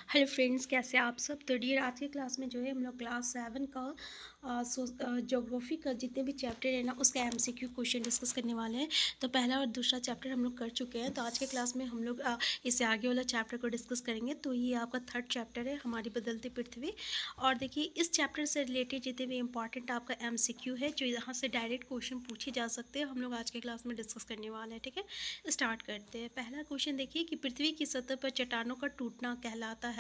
Hello friends, कैसे हैं आप सब। तो डियर, आज की क्लास में जो है हम लोग क्लास 7 का ज्योग्राफी का जितने भी चैप्टर है ना उसका एमसीक्यू क्वेश्चन डिस्कस करने वाले हैं। तो पहला और दूसरा चैप्टर हम लोग कर चुके हैं। तो आज के क्लास में हम लोग इससे आगे वाला चैप्टर को डिस्कस करेंगे। तो ये आपका थर्ड चैप्टर है, हमारी बदलती पृथ्वी। और देखिए, इस चैप्टर से रिलेटेड जितने भी इंपॉर्टेंट आपका एमसीक्यू है जो यहाँ से डायरेक्ट क्वेश्चन पूछे जा सकते हैं, हम लोग आज के क्लास में डिस्कस करने वाले हैं। ठीक है, स्टार्ट करते हैं। पहला क्वेश्चन देखिए कि पृथ्वी की सतह पर चट्टानों का टूटना कहलाता है,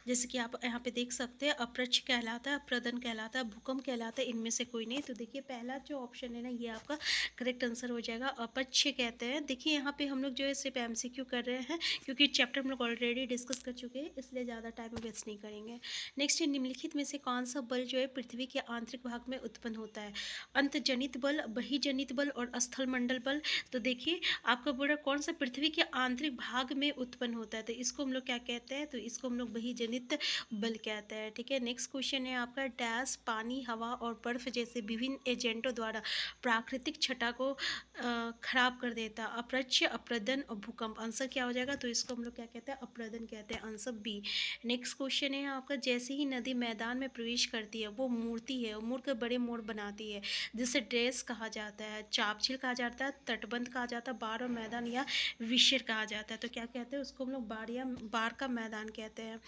जैसे कि आप यहाँ पे देख सकते हैं, अपरच कहलाता है, अप्रदन कहलाता है, भूकंप कहलाता है, इनमें से कोई नहीं। तो देखिए, पहला जो ऑप्शन है ना ये आपका करेक्ट आंसर हो जाएगा। अपच्छ कहते हैं। देखिए, यहाँ पे हम लोग जो है सिर्फ एमसीक्यू कर रहे हैं, क्योंकि चैप्टर हम लोग ऑलरेडी डिस्कस कर चुके हैं, इसलिए ज़्यादा टाइम वेस्ट नहीं करेंगे। नेक्स्ट है, निम्नलिखित में से कौन सा बल जो है पृथ्वी के आंतरिक भाग में उत्पन्न होता है। अंतजनित बल, बहिजनित बल और स्थलमंडल बल। तो देखिए, आपका बोला कौन सा पृथ्वी के आंतरिक भाग में उत्पन्न होता है, तो इसको हम लोग क्या कहते हैं, तो इसको हम लोग बहिजनित बल कहते हैं। ठीक है, नेक्स्ट क्वेश्चन है आपका, डैश पानी, हवा और बर्फ जैसे विभिन्न एजेंटों द्वारा प्राकृतिक छटा को खराब कर देता। अपरच्य, अप्रदन और भूकंप। आंसर क्या हो जाएगा, तो इसको हम लोग क्या कहते हैं, अप्रदन कहते हैं। Answer B. नेक्स्ट क्वेश्चन है आपका, जैसे ही नदी मैदान में प्रवेश करती है वो मूर्ति है, मुड़ कर बड़े मोड़ बनाती है, जिसे ड्रेस कहा जाता है, चापझिल कहा जाता है, तटबंध कहा जाता है, बार और मैदान या विशर कहा जाता है। तो क्या कहते हैं, उसको हम लोग बार का मैदान कहते हैं।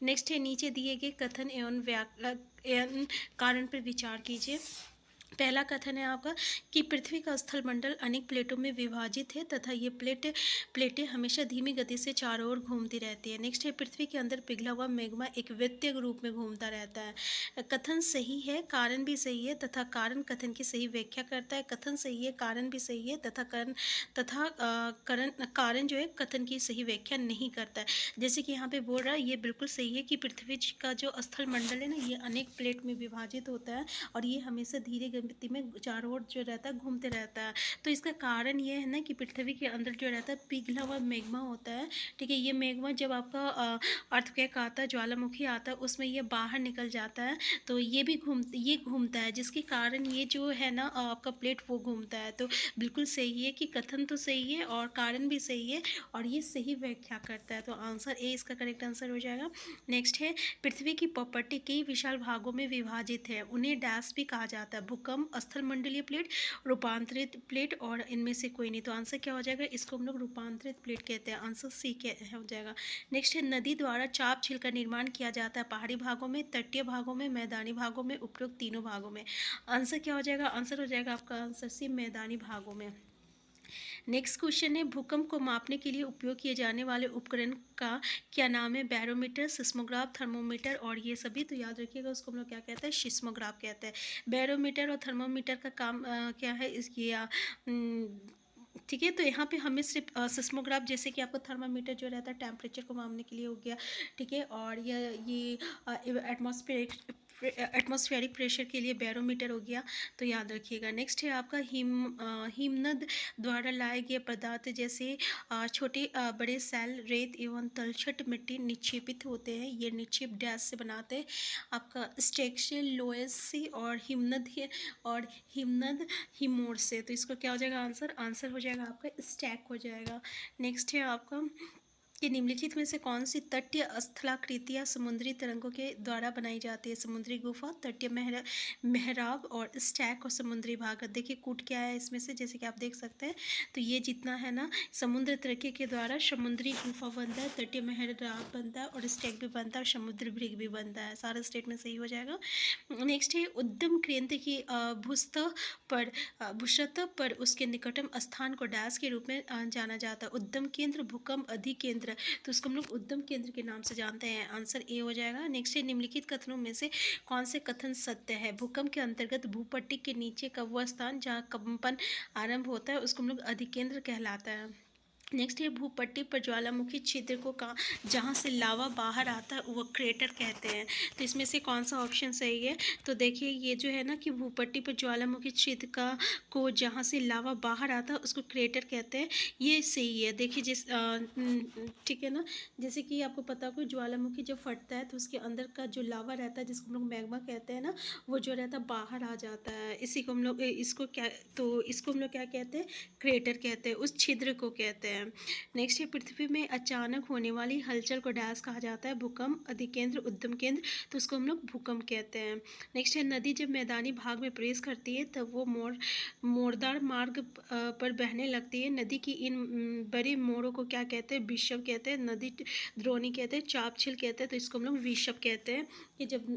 नेक्स्ट है, नीचे दिए गए कथन एवं कारण पर विचार कीजिए। पहला कथन है आपका कि पृथ्वी का स्थलमंडल अनेक प्लेटों में विभाजित है तथा ये प्लेटें हमेशा धीमी गति से चारों ओर घूमती रहती है। नेक्स्ट है, पृथ्वी के अंदर पिघला हुआ मैग्मा एक वृत्तीय रूप में घूमता रहता है। कथन सही है, कारण भी सही है तथा कारण कथन की सही व्याख्या करता है। कथन सही है, कारण भी सही है तथा कारण जो है कथन की सही व्याख्या नहीं करता है। जैसे कि यहाँ पे बोल रहा है, ये बिल्कुल सही है कि पृथ्वी का जो स्थल मंडल है ना ये अनेक प्लेट में विभाजित होता है और ये हमेशा धीरे गति में चारों ओर जो रहता है घूमते रहता है। तो इसका कारण ये है ना कि पृथ्वी के अंदर जो रहता है पिघला हुआ मैग्मा होता है। ठीक है, ये मैग्मा जब आपका अर्थक्वेक आता है, ज्वालामुखी आता है, उसमें ये बाहर निकल जाता है, तो ये घूमता है, जिसके कारण ये जो है ना आपका प्लेट वो घूमता है। तो बिल्कुल सही है कि कथन तो सही है और कारण भी सही है और ये सही व्याख्या करता है। तो आंसर ए इसका करेक्ट आंसर हो जाएगा। नेक्स्ट है, पृथ्वी की प्रॉपर्टी कई विशाल भागों में विभाजित है, उन्हें डैश भी कहा जाता है, भूकंप, स्थलमंडलीय प्लेट, रूपांतरित प्लेट और इनमें से कोई नहीं। तो आंसर क्या हो जाएगा, इसको हम लोग रूपांतरित प्लेट कहते हैं। आंसर सी के हो जाएगा। नेक्स्ट है, नदी द्वारा चाप झील का निर्माण किया जाता है पहाड़ी भागों में, तटीय भागों में, मैदानी भागों में, उपरोक्त तीनों भागों में। आंसर क्या हो जाएगा, आंसर हो जाएगा आपका आंसर सी, मैदानी भागों में। नेक्स्ट क्वेश्चन है, भूकंप को मापने के लिए उपयोग किए जाने वाले उपकरण का क्या नाम है। बैरोमीटर, सिस्मोग्राफ, थर्मोमीटर और ये सभी। तो याद रखिएगा, उसको हम लोग क्या कहते हैं, सिस्मोग्राफ कहते हैं। बैरोमीटर और थर्मोमीटर का काम क्या है इसकी ठीक है। तो यहाँ पे हमें सिर्फ सिस्मोग्राफ, जैसे कि आपको थर्मामीटर जो रहता है टेम्परेचर को मापने के लिए हो गया। ठीक है, और ये एटमॉस्फेरिक प्रेशर के लिए बैरोमीटर हो गया, तो याद रखिएगा। नेक्स्ट है आपका हिमनद द्वारा लाए गए पदार्थ जैसे छोटे बड़े सेल, रेत एवं तलछट मिट्टी निक्षेपित होते हैं, ये निक्षेप डैश से बनाते हैं, आपका स्टेक से, लोएस से और हिमनद हिमोर से। तो इसको क्या हो जाएगा, आंसर आंसर हो जाएगा आपका स्टैक हो जाएगा। नेक्स्ट है आपका कि निम्नलिखित में से कौन सी तटीय स्थलाकृतियाँ समुद्री तरंगों के द्वारा बनाई जाती है। समुद्री गुफा, तटीय मेहराब और स्टैक और समुद्री भाग। देखिए कूट क्या है इसमें से, जैसे कि आप देख सकते हैं। तो ये जितना है ना समुद्र तरक्की के द्वारा समुद्री गुफा बनता है, तटीय मेहराब बनता है और स्टैक भी बनता है और समुद्री ब्रिग भी बनता है। सारा स्टेटमेंट सही हो जाएगा। नेक्स्ट है, उद्यम केंद्र की भूसतह पर उसके निकटम स्थान को डैश के रूप में जाना जाता है। उद्यम केंद्र, भूकंप अधिकेंद्र, तो उसको हम लोग उद्यम केंद्र के नाम से जानते हैं। आंसर ए हो जाएगा। नेक्स्ट है, निम्नलिखित कथनों में से कौन से कथन सत्य है। भूकंप के अंतर्गत भूपट्टी के नीचे का वह स्थान जहाँ कंपन आरंभ होता है उसको हम लोग अधिकेंद्र कहलाता है। नेक्स्ट है, भूपट्टी पर ज्वालामुखी छिद्र को जहाँ से लावा बाहर आता है वो क्रेटर कहते हैं। तो इसमें से कौन सा ऑप्शन सही है, तो देखिए ये जो है ना कि भूपट्टी पर ज्वालामुखी छिद्र को जहाँ से लावा बाहर आता है उसको क्रेटर कहते हैं, ये सही है। देखिए ठीक है ना, जैसे कि आपको पता हो ज्वालामुखी जब फटता है तो उसके अंदर का जो लावा रहता है जिसको हम लोग मैग्मा कहते हैं ना, वो जो रहता है बाहर आ जाता है। इसी को हम लोग इसको क्या, तो इसको हम लोग क्या कहते हैं, क्रेटर कहते हैं, उस छिद्र को कहते हैं। हैं। नेक्स्ट है पृथ्वी में अचानक होने वाली हलचल को डैश कहा जाता है, भूकंप, अधिकेंद्र, उद्गम केंद्र, तो उसको हम लोग भूकंप कहते हैं। नेक्स्ट है नदी जब मैदानी भाग में प्रवेश करती है तब वो मोड़दार मार्ग पर बहने लगती है। नदी की इन बड़े मोड़ों को क्या कहते हैं? विषव कहते हैं। नदी द्रोणी कहते हैं, चाप झील कहते हैं, तो इसको हम लोग विषव कहते हैं। कि जब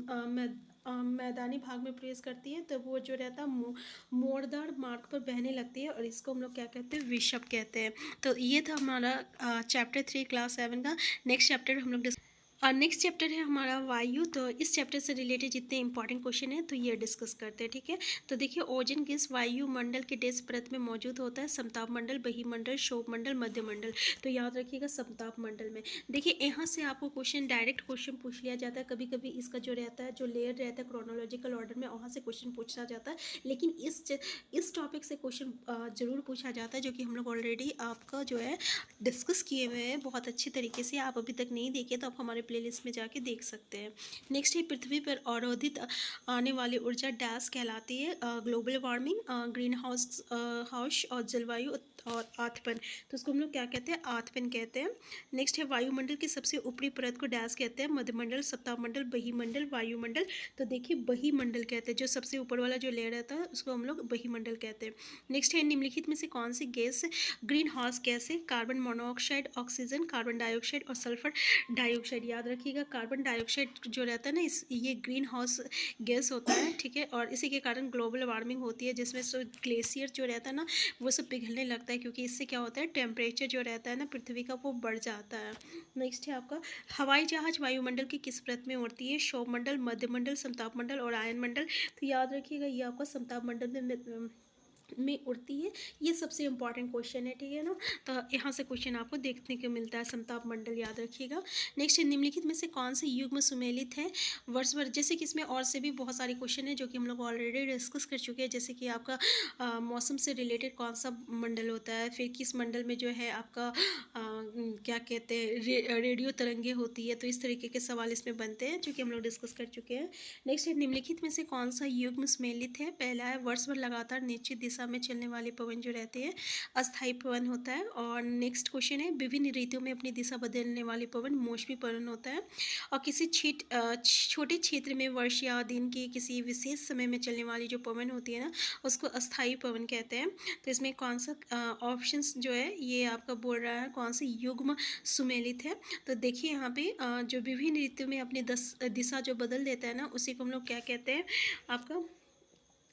मैदानी भाग में प्रवेश करती है तब वो जो रहता है मोड़दार मार्ग पर बहने लगती है, और इसको हम लोग क्या कहते हैं? विषव कहते हैं। तो ये था हमारा चैप्टर 3 क्लास 7 का। नेक्स्ट चैप्टर हम लोग और नेक्स्ट चैप्टर है हमारा वायु। तो इस चैप्टर से रिलेटेड जितने इंपॉर्टेंट क्वेश्चन हैं तो ये डिस्कस करते हैं, ठीक है। तो देखिए ओजोन गैस वायुमंडल के डेस परत में मौजूद होता है, समताप मंडल, बहिमंडल, क्षोभ मंडल, मध्य मंडल। तो याद रखिएगा समताप मंडल में। देखिए यहाँ से आपको क्वेश्चन डायरेक्ट क्वेश्चन पूछ लिया जाता है, कभी कभी इसका जो रहता है जो लेयर रहता है क्रोनोलॉजिकल ऑर्डर में वहाँ से क्वेश्चन पूछा जाता है, लेकिन इस टॉपिक से क्वेश्चन जरूर पूछा जाता है, जो कि हम लोग ऑलरेडी आपका जो है डिस्कस किए हुए हैं बहुत अच्छी तरीके से। आप अभी तक नहीं देखे तो आप हमारे प्लेलिस्ट में जाके देख सकते हैं। नेक्स्ट है पृथ्वी पर अवरोधित आने वाली ऊर्जा डैश कहलाती है, ग्लोबल वार्मिंग, ग्रीन हाउस और जलवायु और आथपन। तो उसको हम लोग क्या कहते हैं? आथपन कहते हैं। नेक्स्ट है वायुमंडल की सबसे ऊपरी परत को डैश कहते हैं, मध्यमंडल, सप्ताहमंडल, बहिमंडल, वायुमंडल। तो देखिए बहिमंडल कहते हैं, जो सबसे ऊपर वाला जो लेयर रहता है उसको हम लोग बहिमंडल कहते हैं। नेक्स्ट है निम्नलिखित में से कौन सी गैस ग्रीन हाउस गैस है? Carbon monoxide, oxygen, carbon dioxide और सल्फर डाइऑक्साइड। याद रखिएगा कार्बन डाइऑक्साइड जो रहता है ना ये ग्रीन हाउस गैस होता है, ठीक है। और इसी के कारण ग्लोबल वार्मिंग होती है, जिसमें ग्लेशियर जो रहता है ना वो सब पिघलने लगता है, क्योंकि इससे क्या होता है टेम्परेचर जो रहता है ना पृथ्वी का वो बढ़ जाता है। नेक्स्ट है आपका हवाई जहाज वायुमंडल की किस परत में उड़ती है? क्षोभ मंडल, मध्य मंडल, समताप मंडल और आयन मंडल। तो याद रखिएगा ये आपका समताप मंडल में उड़ती है। ये सबसे इंपॉर्टेंट क्वेश्चन है, ठीक है ना। तो यहाँ से क्वेश्चन आपको देखने को मिलता है, समताप मंडल याद रखिएगा। नेक्स्ट निम्नलिखित में से कौन से युग्म सुमेलित है वर्षभर? जैसे कि इसमें और से भी बहुत सारे क्वेश्चन है जो कि हम लोग ऑलरेडी डिस्कस कर चुके हैं, जैसे कि आपका मौसम से रिलेटेड कौन सा मंडल होता है, फिर किस मंडल में जो है आपका क्या कहते हैं रेडियो तरंगे होती है। तो इस तरीके के सवाल इसमें बनते हैं जो कि हम लोग डिस्कस कर चुके हैं। नेक्स्ट है निम्नलिखित में से कौन सा युग्म सुमेलित है? पहला है वर्षभर लगातार निश्चित दिशा में चलने वाले पवन जो रहते हैं अस्थायी पवन होता है। और नेक्स्ट क्वेश्चन है विभिन्न ऋतुओं में अपनी दिशा बदलने वाले पवन मौसमी पवन होता है। और किसी छोटे क्षेत्र में वर्ष या दिन के किसी विशेष समय में चलने वाली जो पवन होती है ना उसको अस्थायी पवन कहते हैं। तो इसमें कौन सा ऑप्शंस जो है ये आपका बोल रहा है कौन सी युग्म सुमेलित है? तो देखिए यहाँ पे जो विभिन्न ऋतु में अपनी दिशा जो बदल देता है ना उसी को हम लोग क्या कहते हैं? आपका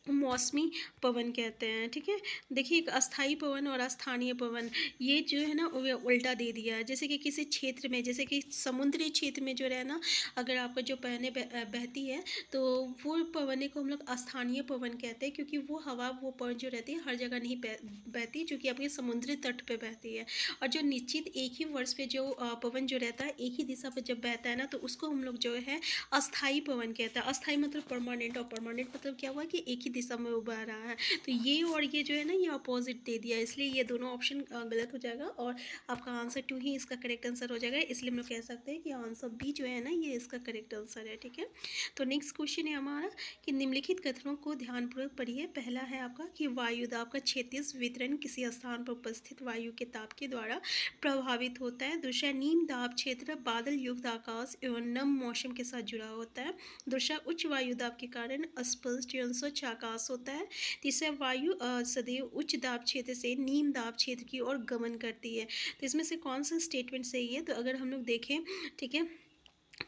मौसमी पवन कहते हैं, ठीक है। देखिए एक अस्थाई पवन और अस्थानीय पवन ये जो है ना वो उल्टा दे दिया है। जैसे कि किसी क्षेत्र में, जैसे कि समुद्री क्षेत्र में जो है ना अगर आपका जो पवनें बहती है तो वो पवने को हम लोग अस्थानीय पवन कहते हैं, क्योंकि वो हवा वो पवन जो रहती है हर जगह नहीं बहती, जो कि आपके समुद्री तट पर बहती है। और जो निश्चित एक ही वर्ष पे जो पवन जो रहता है एक ही दिशा पर जब बहता है ना तो उसको हम लोग जो है अस्थाई पवन कहते हैं। अस्थाई मतलब परमानेंट, और परमानेंट मतलब क्या हुआ कि एक ही दिशा में उभा रहा है। तो ये और ये जो है ना ये अपोजिट दे दिया, इसलिए ये दोनों ऑप्शन गलत हो जाएगा और आपका आंसर 2 ही इसका करेक्ट आंसर हो जाएगा। इसलिए हम लोग कह सकते हैं कि आंसर बी जो है ना ये इसका करेक्ट आंसर है, ठीक है। तो नेक्स्ट क्वेश्चन है हमारा कि निम्नलिखित कथनों को ध्यानपूर्वक पढ़िए। पहला है आपका कि वायुदाब का क्षैतिज वितरण किसी स्थान पर उपस्थित वायु के ताप के द्वारा प्रभावित होता है। दूसरा निम्न दाब क्षेत्र बादल युक्त आकाश एवं नम मौसम के साथ जुड़ा होता है। दूसरा उच्च वायुदाब के कारण अस्पष्ट एवं स्वच्छ आकाश होता है। तीसरा वायु सदैव उच्च दाब क्षेत्र से निम्न दाब क्षेत्र की ओर गमन करती है। तो इसमें से कौन सा स्टेटमेंट सही है? तो अगर हम लोग देखें, ठीक है,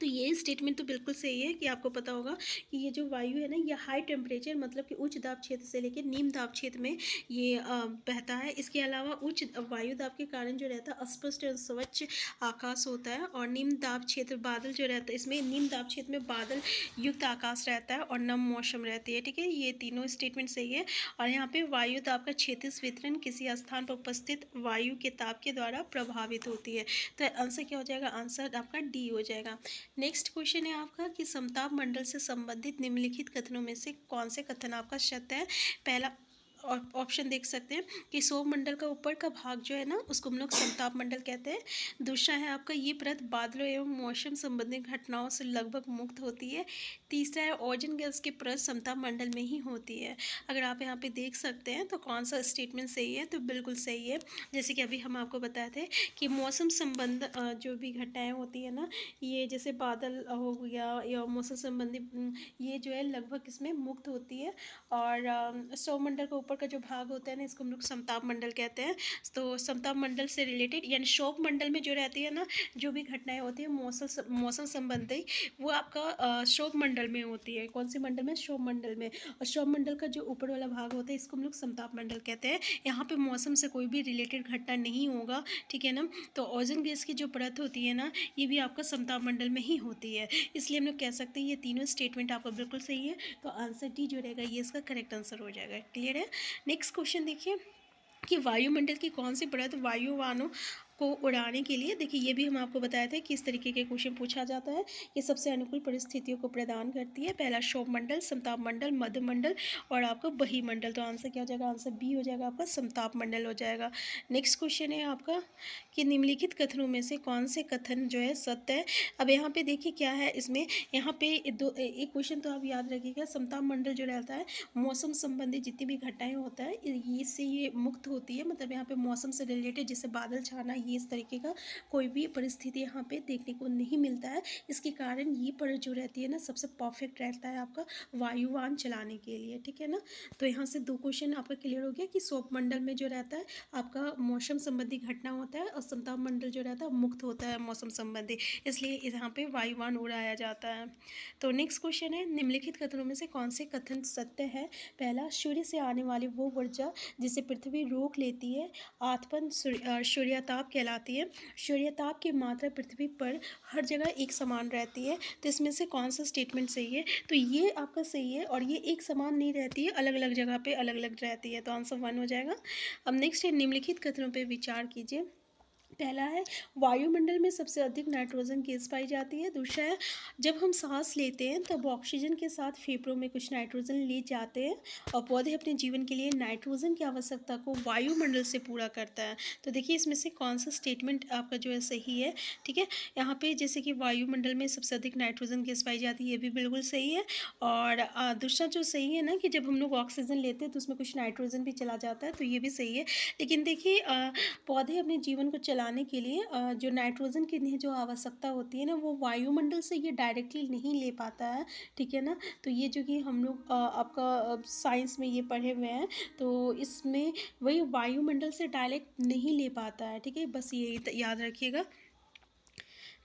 तो ये स्टेटमेंट तो बिल्कुल सही है कि आपको पता होगा कि ये जो वायु है ना ये हाई टेम्परेचर मतलब कि उच्च दाब क्षेत्र से लेकर निम्न दाब क्षेत्र में ये बहता है। इसके अलावा उच्च वायु दाब के कारण जो रहता है अस्पष्ट और स्वच्छ आकाश होता है। और निम्न दाब क्षेत्र बादल जो रहता है इसमें निम्न दाब क्षेत्र में बादल युक्त आकाश रहता है और नम मौसम रहती है, ठीक है। ये तीनों स्टेटमेंट सही है। और यहाँ पे वायु दाब का क्षैतिज वितरण किसी स्थान पर उपस्थित वायु के ताप के द्वारा प्रभावित होती है। तो आंसर क्या हो जाएगा? आंसर आपका डी हो जाएगा। नेक्स्ट क्वेश्चन है आपका कि समताप मंडल से संबंधित निम्नलिखित कथनों में से कौन से कथन आपका सत्य है? पहला ऑप्शन देख सकते हैं कि सौर मंडल का ऊपर का भाग जो है ना उसको हम लोग समताप मंडल कहते हैं। दूसरा है आपका ये परत बादलों एवं मौसम संबंधी घटनाओं से लगभग मुक्त होती है। तीसरा है ओजोन गैस की परत समताप मंडल में ही होती है। अगर आप यहाँ पे देख सकते हैं तो कौन सा स्टेटमेंट सही है, तो बिल्कुल सही है। जैसे कि अभी हम आपको बताए थे कि मौसम संबंध जो भी घटनाएं होती है ना, ये जैसे बादल हो गया या मौसम संबंधी ये जो है लगभग इसमें मुक्त होती है। और सौरमंडल का ऊपर का जो भाग होता है ना इसको हम लोग समताप मंडल कहते हैं। तो समताप मंडल से रिलेटेड यानी सौर मंडल में जो रहती है ना जो भी घटनाएं होती है मौसम संबंधी, वो आपका सौर मंडल में होती है। कौन से मंडल में? सौर मंडल में। और सौर मंडल का जो ऊपर वाला भाग होता है इसको हम लोग समताप मंडल कहते हैं। यहाँ पे मौसम से कोई भी रिलेटेड घटना नहीं होगा, ठीक है ना। तो ओजोन गैस की जो परत होती है ना ये भी आपका समताप मंडल में ही होती है। इसलिए हम लोग कह सकते हैं ये तीनों स्टेटमेंट आपका बिल्कुल सही है। तो आंसर डी जो रहेगा ये इसका करेक्ट आंसर हो जाएगा। क्लियर है? नेक्स्ट क्वेश्चन देखिए कि वायुमंडल की कौन सी परत वायुयानों को उड़ाने के लिए, देखिए ये भी हम आपको बताया था कि इस तरीके के क्वेश्चन पूछा जाता है। ये सबसे अनुकूल परिस्थितियों को प्रदान करती है। पहला सौरमंडल, समताप मंडल, मध्यमंडल और आपका बहिमंडल। तो आंसर क्या हो जाएगा? आंसर बी हो जाएगा आपका, समताप मंडल हो जाएगा। नेक्स्ट क्वेश्चन है आपका कि निम्नलिखित कथनों में से कौन से कथन जो है सत्य है। अब यहाँ पे देखिए क्या है इसमें, यहाँ पे एक क्वेश्चन तो आप याद रखिएगा, समताप मंडल जो रहता है मौसम संबंधी जितनी भी घटनाएं होता है इससे ये मुक्त होती है। मतलब यहाँ पे मौसम से रिलेटेड जैसे बादल छाना ये इस तरीके का कोई भी परिस्थिति यहाँ पे देखने को नहीं मिलता है। इसके कारण ये परत जो रहती है ना सबसे परफेक्ट रहता है आपका वायुयान चलाने के लिए, ठीक है ना। तो यहाँ से दो क्वेश्चन आपका क्लियर हो गया कि सौर मंडल में जो रहता है आपका मौसम संबंधी घटना होता है और समताप मंडल जो रहता है मुक्त होता है मौसम संबंधी, इसलिए यहाँ पे वायुयान उड़ाया जाता है। तो नेक्स्ट क्वेश्चन है निम्नलिखित कथनों में से कौन से कथन सत्य है। पहला, सूर्य से आने वाली वो ऊर्जा जिसे पृथ्वी रोक लेती है आतपन सूर्यताप कहलाती है। सूर्यताप की मात्रा पृथ्वी पर हर जगह एक समान रहती है। तो इसमें से कौन सा स्टेटमेंट सही है? तो ये आपका सही है, और ये एक समान नहीं रहती है, अलग अलग जगह पे अलग अलग रहती है। तो आंसर 1 हो जाएगा। अब नेक्स्ट है निम्नलिखित कथनों पर विचार कीजिए। पहला है वायुमंडल में सबसे अधिक नाइट्रोजन गैस पाई जाती है। दूसरा है जब हम सांस लेते हैं तब ऑक्सीजन के साथ फेफड़ों में कुछ नाइट्रोजन ले जाते हैं और पौधे अपने जीवन के लिए नाइट्रोजन की आवश्यकता को वायुमंडल से पूरा करता है। तो देखिए इसमें से कौन सा स्टेटमेंट आपका जो है सही है, ठीक है। यहाँ पे जैसे कि वायुमंडल में सबसे अधिक नाइट्रोजन गैस पाई जाती है, ये भी बिल्कुल सही है। और दूसरा जो सही है ना कि जब हम लोग ऑक्सीजन लेते हैं तो उसमें कुछ नाइट्रोजन भी चला जाता है, तो ये भी सही है। लेकिन देखिए पौधे अपने जीवन को चलाने के लिए जो नाइट्रोजन की जो आवश्यकता होती है ना वो वायुमंडल से ये डायरेक्टली नहीं ले पाता है, ठीक है ना। तो ये जो कि हम लोग आपका साइंस में ये पढ़े हुए हैं, तो इसमें वही वायुमंडल से डायरेक्ट नहीं ले पाता है, ठीक है। बस ये याद रखिएगा।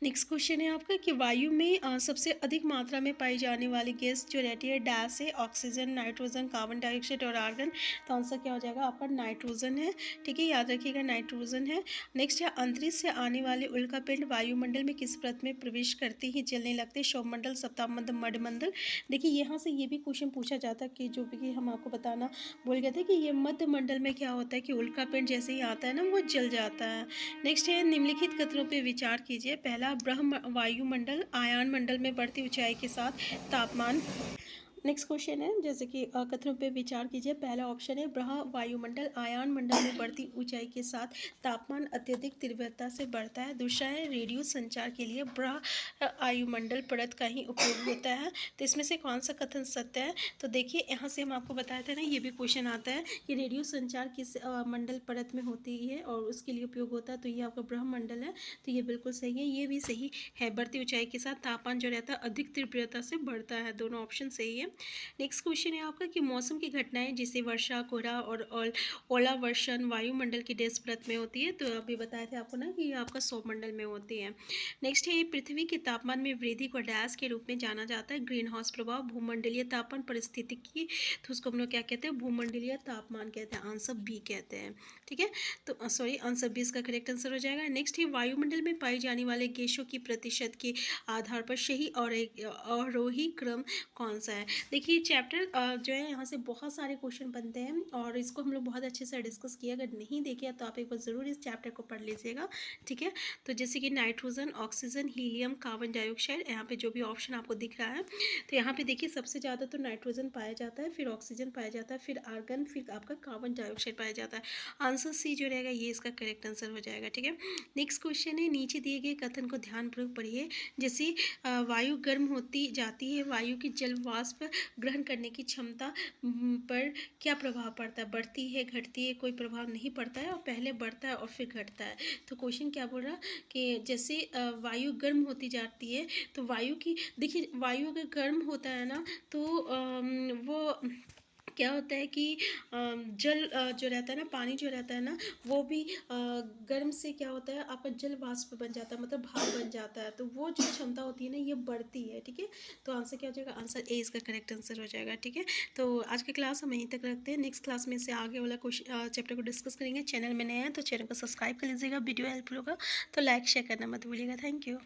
नेक्स्ट क्वेश्चन है आपका कि वायु में सबसे अधिक मात्रा में पाई जाने वाली गैस जो रहती है डैश है, ऑक्सीजन, नाइट्रोजन, कार्बन डाइऑक्साइड और आर्गन। तो आंसर क्या हो जाएगा आपका? नाइट्रोजन है, ठीक है, याद रखिएगा नाइट्रोजन है। नेक्स्ट है अंतरिक्ष से आने वाले उल्कापिंड वायुमंडल में किस परत में प्रवेश करते ही जलने लगते? सौरमंडल, सप्ताह मंडल, मध्यमंडल। देखिए यहाँ से ये भी क्वेश्चन पूछा जाता है कि जो भी हम आपको बताना बोल गए थे कि ये मध्य मंडल में क्या होता है कि उल्कापिंड जैसे ही आता है ना वो जल जाता है। नेक्स्ट है निम्नलिखित कथनों पर विचार कीजिए। पहला, ब्रह्म वायुमंडल आयन मंडल में बढ़ती ऊंचाई के साथ तापमान। नेक्स्ट क्वेश्चन है जैसे कि कथनों पे विचार कीजिए। पहला ऑप्शन है ब्रह्म वायुमंडल आयन मंडल में बढ़ती ऊंचाई के साथ तापमान अत्यधिक तीव्रता से बढ़ता है। दूसरा है रेडियो संचार के लिए ब्रह्म वायुमंडल परत का ही उपयोग होता है। तो इसमें से कौन सा कथन सत्य है? तो देखिए यहाँ से हम आपको बताए थे ना, ये भी क्वेश्चन आता है कि रेडियो संचार किस मंडल परत में होती है और उसके लिए उपयोग होता है। तो ये आपका ब्रह्म मंडल है, तो ये बिल्कुल सही है, ये भी सही है। बढ़ती ऊंचाई के साथ तापमान जो रहता है अधिक तीव्रता से बढ़ता है, दोनों ऑप्शन सही है। नेक्स्ट क्वेश्चन है आपका कि मौसम की घटनाएं जैसे वर्षा, कोहरा और ओलावर्षण वायुमंडल की डैश परत में होती है। तो अभी बताए थे आपको ना कि ये आपका सौरमंडल में होती है। नेक्स्ट है पृथ्वी के तापमान में वृद्धि को डैश के रूप में जाना जाता है? ग्रीन हाउस प्रभाव, भूमंडलीय तापमान, परिस्थितिकी। तो उसको हम लोग क्या कहते हैं? भूमंडलीय तापमान कहते हैं। आंसर बी कहते हैं, ठीक है। तो सॉरी, आंसर बी इसका करेक्ट आंसर हो जाएगा। नेक्स्ट है वायुमंडल में पाई जाने वाले गैसों की प्रतिशत के आधार पर सही और एक आरोही क्रम कौन सा है? देखिए चैप्टर जो है यहाँ से बहुत सारे क्वेश्चन बनते हैं और इसको हम लोग बहुत अच्छे से डिस्कस किया। अगर नहीं देखे तो आप एक बार ज़रूर इस चैप्टर को पढ़ लीजिएगा, ठीक है। तो जैसे कि nitrogen, oxygen, helium, carbon dioxide, यहाँ पे जो भी ऑप्शन आपको दिख रहा है, तो यहाँ पे देखिए सबसे ज़्यादा तो नाइट्रोजन पाया जाता है, फिर ऑक्सीजन पाया जाता है, फिर आर्गन, फिर आपका कार्बन डाइऑक्साइड पाया जाता है। आंसर सी जो रहेगा ये इसका करेक्ट आंसर हो जाएगा, ठीक है। नेक्स्ट क्वेश्चन है, नीचे दिए गए कथन को ध्यानपूर्वक पढ़िए। जैसे वायु गर्म होती जाती है, वायु की जल वाष्प ग्रहण करने की क्षमता पर क्या प्रभाव पड़ता है? बढ़ती है, घटती है, कोई प्रभाव नहीं पड़ता है और पहले बढ़ता है और फिर घटता है। तो क्वेश्चन क्या बोल रहा है कि जैसे वायु गर्म होती जाती है तो वायु की, देखिए वायु अगर गर्म होता है ना तो वो क्या होता है कि जल जो रहता है ना, पानी जो रहता है ना, वो भी गर्म से क्या होता है आपका जल वाष्प बन जाता है, मतलब भाप बन जाता है। तो वो जो क्षमता होती है ना ये बढ़ती है, ठीक है। तो आंसर क्या हो जाएगा? आंसर ए इसका करेक्ट आंसर हो जाएगा, ठीक है। तो आज की क्लास हम यहीं तक रखते हैं। नेक्स्ट क्लास में से आगे वाला क्वेश्चन चैप्टर को डिस्कस करेंगे। चैनल में नए हैं तो चैनल को सब्सक्राइब कर लीजिएगा। वीडियो हेल्पफुल होगा तो लाइक शेयर करना मत भूलिएगा। Thank you.